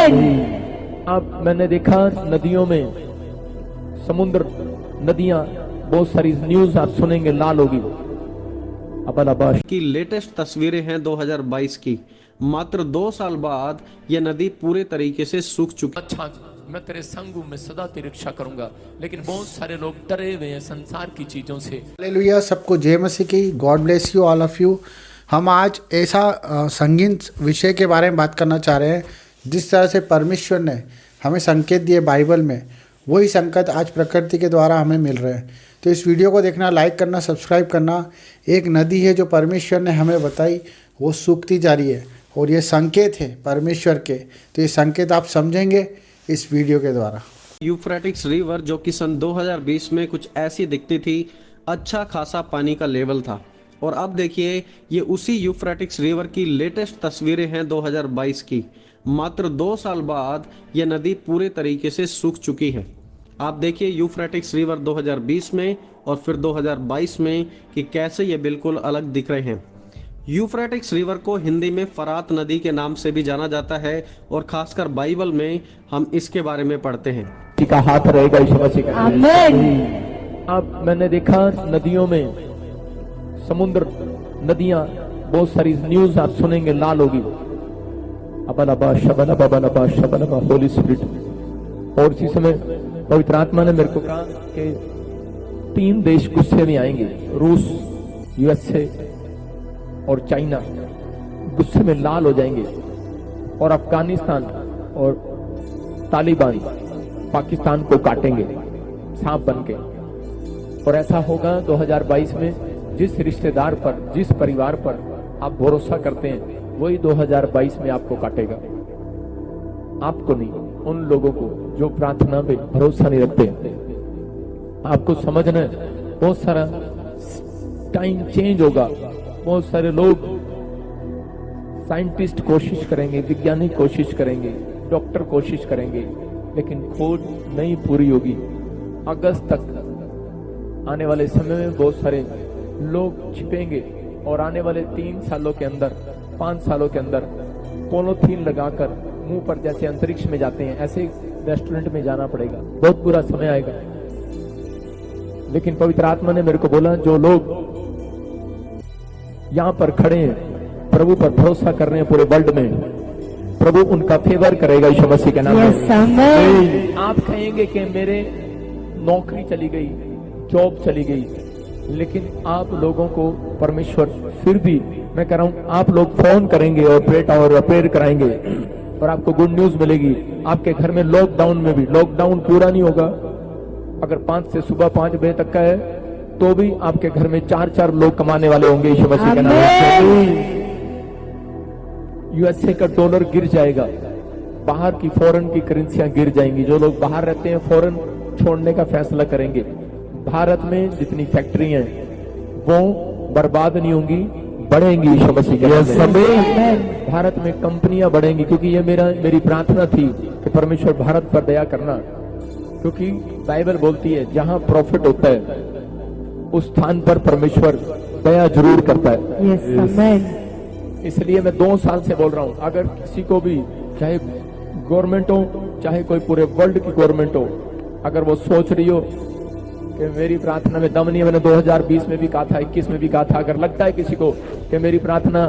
अब मैंने देखा नदियों में, समुद्र, नदियां, बहुत सारी न्यूज आप सुनेंगे लाल होगी। अबलाबाश की लेटेस्ट तस्वीरें हैं 2022 की। मात्र 2 साल बाद यह नदी पूरे तरीके से सूख चुकी। अच्छा, मैं तेरे संग हूं, मैं सदा तेरी रक्षा करूंगा, लेकिन बहुत सारे लोग डरे हुए हैं संसार की चीजों से। हालेलुया, सबको जय मसीह की। God bless you all of you. हम आज ऐसा संगीन विषय के बारे में बात करना चाह रहे हैं जिस तरह से परमेश्वर ने हमें संकेत दिए बाइबल में, वही संकेत आज प्रकृति के द्वारा हमें मिल रहे हैं। तो इस वीडियो को देखना, लाइक करना, सब्सक्राइब करना। एक नदी है जो परमेश्वर ने हमें बताई, वो सूखती जा रही है और ये संकेत है परमेश्वर के। तो ये संकेत आप समझेंगे इस वीडियो के द्वारा। यूफ्रेटिक्स रिवर जो कि सन 2020 में कुछ ऐसी दिखती थी, अच्छा खासा पानी का लेवल था, और अब देखिए ये उसी यूफ्रेटिक्स रिवर की लेटेस्ट तस्वीरें हैं 2022 की। मात्र 2 साल बाद ये नदी पूरे तरीके से सूख चुकी है। आप देखिए यूफ्रेटिक्स रिवर 2020 में और फिर 2022 में कि कैसे ये बिल्कुल अलग दिख रहे हैं। यूफ्रेटिक्स रिवर को हिंदी में फरात नदी के नाम से भी जाना जाता है, और खासकर बाइबल में हम इसके बारे में पढ़ते हैं। का हाथ रहेगा यीशु मसीह का। आमीन। अब मैंने देखा नदियों में, समुद्र, नदियां, बहुत सारी न्यूज आप सुनेंगे लाल होगी। अबलाबा शबलाबा बलाबा शबलाबा, होली स्पिरिट। और इसी समय पवित्र आत्मा ने मेरे को कहा कि 3 देश गुस्से में आएंगे, रूस, यूएसए और चाइना गुस्से में लाल हो जाएंगे, और अफगानिस्तान और तालिबान पाकिस्तान को काटेंगे सांप बन के। और ऐसा होगा 2022 में। जिस रिश्तेदार पर, जिस परिवार पर आप भरोसा करते हैं, वही 2022 में आपको काटेगा। आपको नहीं, उन लोगों को जो प्रार्थना पे भरोसा नहीं रखते। आपको समझना है, बहुत सारा टाइम चेंज होगा। बहुत सारे लोग, साइंटिस्ट कोशिश करेंगे, वैज्ञानिक कोशिश करेंगे, डॉक्टर कोशिश करेंगे, लेकिन खोज नहीं पूरी होगी। अगस्त तक आने वाले समय में बहुत सारे लोग छिपेंगे, और आने वाले 3 सालों के अंदर, 5 सालों के अंदर पॉलीथीन लगाकर मुंह पर जैसे अंतरिक्ष में जाते हैं, ऐसे रेस्टोरेंट में जाना पड़ेगा। बहुत बुरा समय आएगा। लेकिन पवित्र आत्मा ने मेरे को बोला, जो लोग यहां पर खड़े हैं, प्रभु पर भरोसा कर रहे हैं पूरे वर्ल्ड में, प्रभु उनका फेवर करेगा यीशु मसीह के नाम में। आप कहेंगे कि मेरे नौकरी चली गई, जॉब चली गई, लेकिन आप लोगों को परमेश्वर फिर भी, मैं कह रहा हूं, आप लोग फोन करेंगे और प्रेयर कराएंगे, और आपको गुड न्यूज मिलेगी। आपके घर में लॉकडाउन में भी, लॉकडाउन पूरा नहीं होगा, अगर 5 से सुबह 5 बजे तक का है, तो भी आपके घर में 4 लोग कमाने वाले होंगे यीशु मसीह के नाम से। यूएसए का डॉलर गिर जाएगा, बाहर की फॉरेन की करेंसियां गिर जाएंगी। जो लोग बाहर रहते हैं फॉरेन छोड़ने का फैसला करेंगे। भारत में जितनी फैक्ट्री हैं वो बर्बाद नहीं होंगी, बढ़ेंगी यीशु मसीह के नाम से। भारत में कंपनियां बढ़ेंगी, क्योंकि ये मेरी प्रार्थना थी कि परमेश्वर भारत पर दया करना, क्योंकि बाइबल बोलती है जहां प्रॉफिट होता है उस स्थान पर परमेश्वर दया जरूर करता है। इसलिए मैं 2 साल से बोल रहा हूं, अगर किसी को भी, चाहे गवर्नमेंट हो, चाहे कोई पूरे वर्ल्ड की गवर्नमेंट हो, अगर वो सोच रही हो कि मेरी प्रार्थना में दम नहीं है, मैंने 2020 में भी कहा था, 21 में भी कहा था, अगर लगता है किसी को कि मेरी प्रार्थना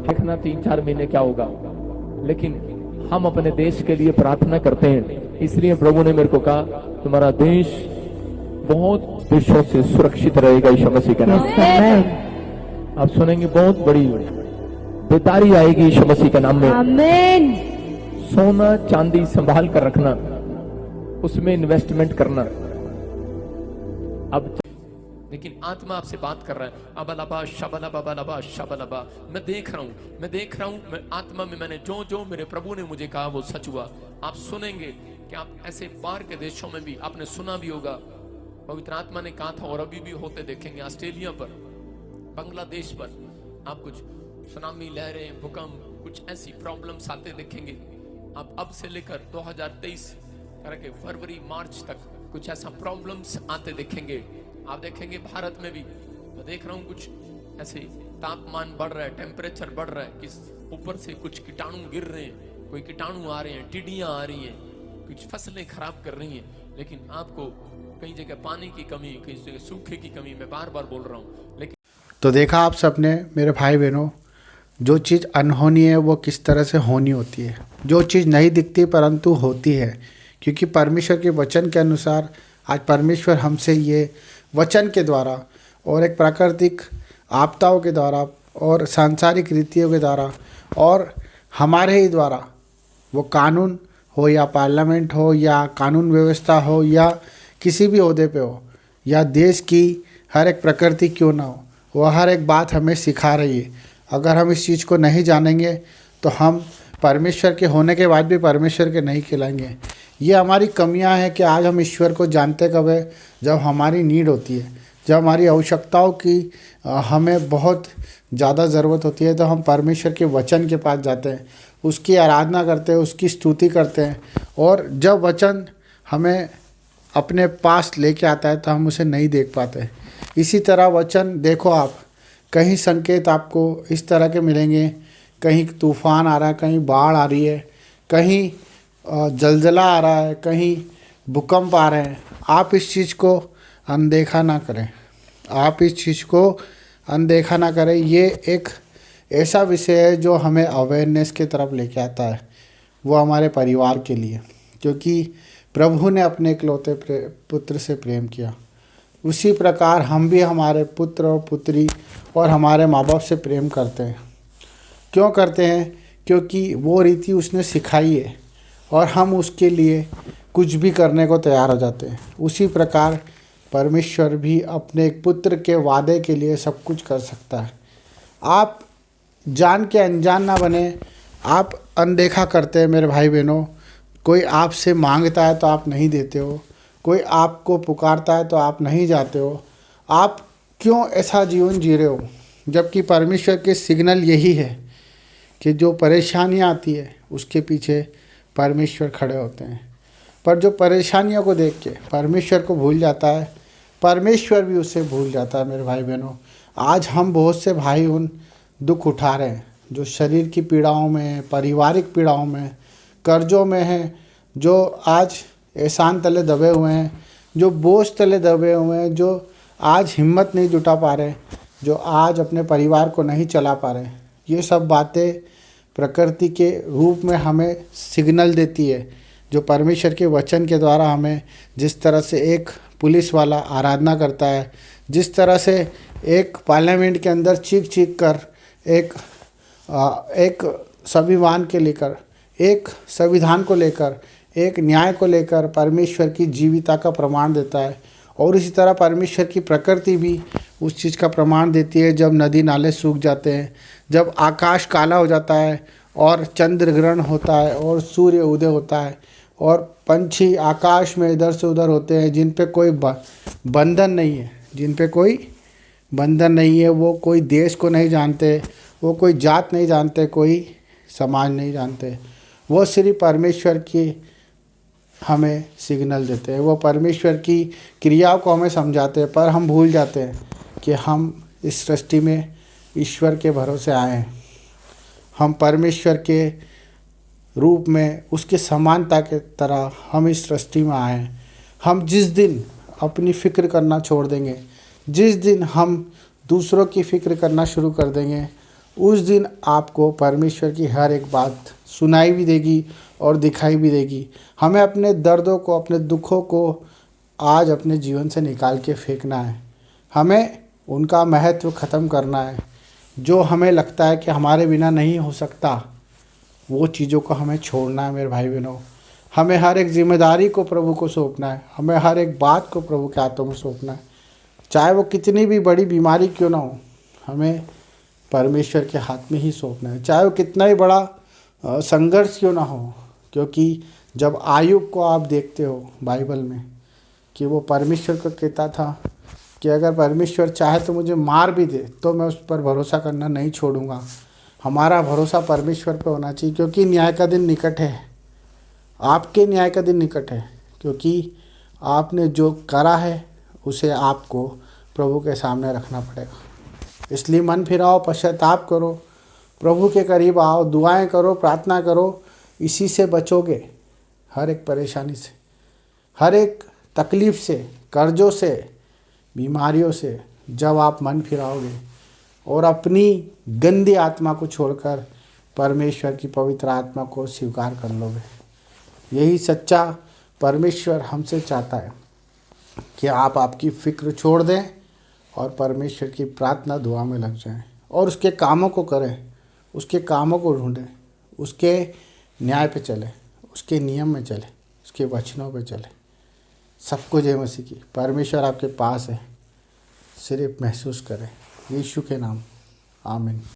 देखना 3-4 महीने क्या होगा, लेकिन हम अपने देश के लिए प्रार्थना करते हैं। इसलिए प्रभु ने मेरे को कहा, तुम्हारा देश बहुत देशों से सुरक्षित रहेगा यीशु मसीह के नाम से। आप सुनेंगे बहुत बड़ी बेदारी आएगी यीशु मसीह के नाम में। आमीन। सोना चांदी संभाल कर रखना, उसमें इन्वेस्टमेंट करना। अब लेकिन आत्मा आपसे बात कर रहा है, अबलाबा शबलाबा बलाबा शबलाबा। मैं देख रहा हूं, मैं आत्मा में, मैंने जो मेरे प्रभु ने मुझे कहा वो सच हुआ। आप सुनेंगे कि आप ऐसे बाहर के देशों में भी, आपने सुना भी होगा, पवित्र आत्मा ने कहा था, और अभी भी होते देखेंगे, ऑस्ट्रेलिया पर, बांग्लादेश पर आप कुछ सुनामी, लहरें, भूकंप, कुछ ऐसी प्रॉब्लम्स आते देखेंगे। आप अब से लेकर 2023 के फरवरी मार्च तक कुछ ऐसा प्रॉब्लम्स आते देखेंगे। आप देखेंगे भारत में भी, मैं देख रहा हूं कुछ ऐसे तापमान बढ़ रहा है, टेम्परेचर बढ़ रहा है, कि ऊपर से कुछ कीटाणु गिर रहे हैं, कोई कीटाणु आ रहे हैं, टिड्डियां आ रही हैं, कुछ फसलें खराब कर रही हैं, लेकिन आपको कई जगह पानी की कमी, कई जगह सूखे की कमी, मैं बार बार बोल रहा हूँ। लेकिन तो देखा आप सबने मेरे भाई बहनों, जो चीज़ अनहोनी है वो किस तरह से होनी होती है, जो चीज़ नहीं दिखती परंतु होती है, क्योंकि परमेश्वर के वचन के अनुसार आज परमेश्वर हमसे ये वचन के द्वारा और एक प्राकृतिक आपदाओं के द्वारा और सांसारिक रीतियों के द्वारा और हमारे ही द्वारा, वो कानून हो या पार्लियामेंट हो या कानून व्यवस्था हो या किसी भी ओहदे पे हो या देश की हर एक प्रकृति क्यों ना हो, वो हर एक बात हमें सिखा रही है। अगर हम इस चीज़ को नहीं जानेंगे तो हम परमेश्वर के होने के बाद भी परमेश्वर के नहीं कहलाएंगे। ये हमारी कमियां हैं कि आज हम ईश्वर को जानते कब है, जब हमारी नीड होती है, जब हमारी आवश्यकताओं की हमें बहुत ज़्यादा ज़रूरत होती है, तो हम परमेश्वर के वचन के पास जाते हैं, उसकी आराधना करते हैं, उसकी स्तुति करते हैं। और जब वचन हमें अपने पास लेके आता है तो हम उसे नहीं देख पाते। इसी तरह वचन देखो आप, कहीं संकेत आपको इस तरह के मिलेंगे, कहीं तूफान आ रहा है, कहीं बाढ़ आ रही है, कहीं जलजला आ रहा है, कहीं भूकंप आ रहे हैं। आप इस चीज़ को अनदेखा ना करें, आप इस चीज़ को अनदेखा ना करें। ये एक ऐसा विषय है जो हमें अवेयरनेस की तरफ लेके आता है, वो हमारे परिवार के लिए, क्योंकि प्रभु ने अपने इकलौते पुत्र से प्रेम किया, उसी प्रकार हम भी हमारे पुत्र और पुत्री और हमारे माँ बाप से प्रेम करते हैं। क्यों करते हैं? क्योंकि वो रीति उसने सिखाई है और हम उसके लिए कुछ भी करने को तैयार हो जाते हैं। उसी प्रकार परमेश्वर भी अपने एक पुत्र के वादे के लिए सब कुछ कर सकता है। आप जान के अनजान ना बने, आप अनदेखा करते हैं मेरे भाई बहनों। कोई आपसे मांगता है तो आप नहीं देते हो, कोई आपको पुकारता है तो आप नहीं जाते हो। आप क्यों ऐसा जीवन जी रहे हो? जबकि परमेश्वर के सिग्नल यही है कि जो परेशानियाँ आती है उसके पीछे परमेश्वर खड़े होते हैं। पर जो परेशानियों को देख के परमेश्वर को भूल जाता है, परमेश्वर भी उसे भूल जाता है। मेरे भाई बहनों, आज हम बहुत से भाई उन दुख उठा रहे हैं जो शरीर की पीड़ाओं में, पारिवारिक पीड़ाओं में, कर्जों में हैं, जो आज एहसान तले दबे हुए हैं, जो बोझ तले दबे हुए हैं, जो आज हिम्मत नहीं जुटा पा रहे, जो आज अपने परिवार को नहीं चला पा रहे। ये सब बातें प्रकृति के रूप में हमें सिग्नल देती है, जो परमेश्वर के वचन के द्वारा हमें, जिस तरह से एक पुलिस वाला आराधना करता है, जिस तरह से एक पार्लियामेंट के अंदर चीख चीख कर एक संविधान के लेकर, एक संविधान को लेकर, एक न्याय को लेकर परमेश्वर की जीविता का प्रमाण देता है। और इसी तरह परमेश्वर की प्रकृति भी उस चीज़ का प्रमाण देती है। जब नदी नाले सूख जाते हैं, जब आकाश काला हो जाता है और चंद्र ग्रहण होता है और सूर्य उदय होता है और पंछी आकाश में इधर से उधर होते हैं, जिन पे कोई बंधन नहीं है, जिन पे कोई बंधन नहीं है, वो कोई देश को नहीं जानते, वो कोई जात नहीं जानते, कोई समाज नहीं जानते, वो सिर्फ परमेश्वर की हमें सिग्नल देते हैं, वो परमेश्वर की क्रियाओं को हमें समझाते हैं। पर हम भूल जाते हैं कि हम इस सृष्टि में ईश्वर के भरोसे आए हैं। हम परमेश्वर के रूप में, उसके समानता के तरह हम इस सृष्टि में आए हैं। हम जिस दिन अपनी फ़िक्र करना छोड़ देंगे, जिस दिन हम दूसरों की फ़िक्र करना शुरू कर देंगे, उस दिन आपको परमेश्वर की हर एक बात सुनाई भी देगी और दिखाई भी देगी। हमें अपने दर्दों को, अपने दुखों को आज अपने जीवन से निकाल के फेंकना है। हमें उनका महत्व ख़त्म करना है। जो हमें लगता है कि हमारे बिना नहीं हो सकता, वो चीज़ों को हमें छोड़ना है। मेरे भाई बहनों, हमें हर एक जिम्मेदारी को प्रभु को सौंपना है। हमें हर एक बात को प्रभु के हाथों में सौंपना है, चाहे वो कितनी भी बड़ी बीमारी क्यों ना हो, हमें परमेश्वर के हाथ में ही सौंपना है। चाहे वो कितना ही बड़ा संघर्ष क्यों ना हो, क्योंकि जब आयुब को आप देखते हो बाइबल में कि वो परमेश्वर को कहता था कि अगर परमेश्वर चाहे तो मुझे मार भी दे तो मैं उस पर भरोसा करना नहीं छोड़ूंगा। हमारा भरोसा परमेश्वर पर होना चाहिए, क्योंकि न्याय का दिन निकट है। आपके न्याय का दिन निकट है, क्योंकि आपने जो करा है उसे आपको प्रभु के सामने रखना पड़ेगा। इसलिए मन फिराओ, पश्चाताप करो, प्रभु के करीब आओ, दुआएं करो, प्रार्थना करो, इसी से बचोगे, हर एक परेशानी से, हर एक तकलीफ़ से, कर्जों से, बीमारियों से, जब आप मन फिराओगे और अपनी गंदी आत्मा को छोड़कर परमेश्वर की पवित्र आत्मा को स्वीकार कर लोगे। यही सच्चा परमेश्वर हमसे चाहता है कि आप आपकी फ़िक्र छोड़ दें और परमेश्वर की प्रार्थना दुआ में लग जाएं और उसके कामों को करें, उसके कामों को ढूंढें, उसके न्याय पे चले, उसके नियम में चले, उसके वचनों पे चले। सबको जय मसीह की। परमेश्वर आपके पास है, सिर्फ महसूस करें। यीशु के नाम, आमीन।